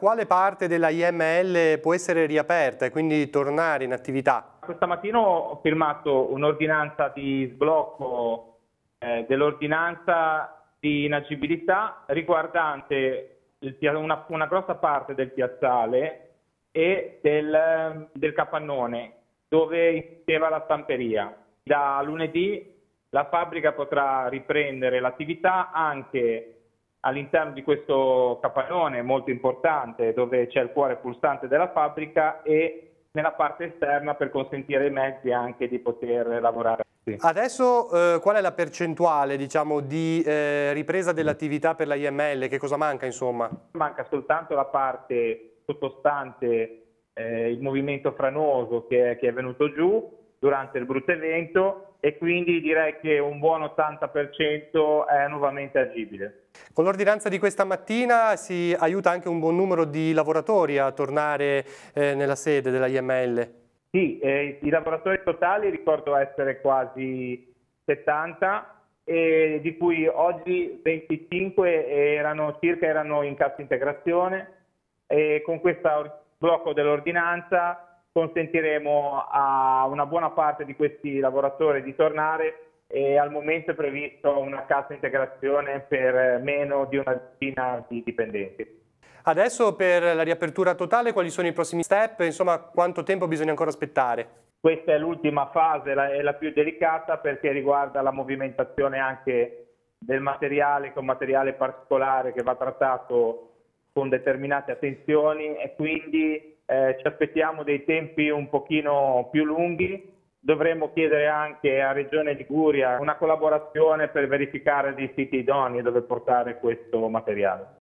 Quale parte della IML può essere riaperta e quindi tornare in attività? Questa mattina ho firmato un'ordinanza di sblocco dell'ordinanza di inagibilità riguardante una grossa parte del piazzale e del capannone dove insisteva la stamperia. Da lunedì la fabbrica potrà riprendere l'attività anche all'interno di questo capannone molto importante dove c'è il cuore pulsante della fabbrica e nella parte esterna per consentire ai mezzi anche di poter lavorare. Adesso qual è la percentuale, diciamo, di ripresa dell'attività per la IML? Che cosa manca, insomma? Manca soltanto la parte sottostante il movimento franoso che è venuto giù durante il brutto evento e quindi direi che un buon 80% è nuovamente agibile. Con l'ordinanza di questa mattina si aiuta anche un buon numero di lavoratori a tornare nella sede della IML. Sì, i lavoratori totali ricordo essere quasi 70 e di cui oggi 25 erano in cassa integrazione e con questo blocco dell'ordinanza consentiremo a una buona parte di questi lavoratori di tornare e al momento è previsto una cassa integrazione per meno di una decina di dipendenti. Adesso per la riapertura totale quali sono i prossimi step? Insomma, quanto tempo bisogna ancora aspettare? Questa è l'ultima fase, è la più delicata perché riguarda la movimentazione anche del materiale, con materiale particolare che va trattato con determinate attenzioni e quindi ci aspettiamo dei tempi un pochino più lunghi. Dovremmo chiedere anche a Regione Liguria una collaborazione per verificare dei siti idonei dove portare questo materiale.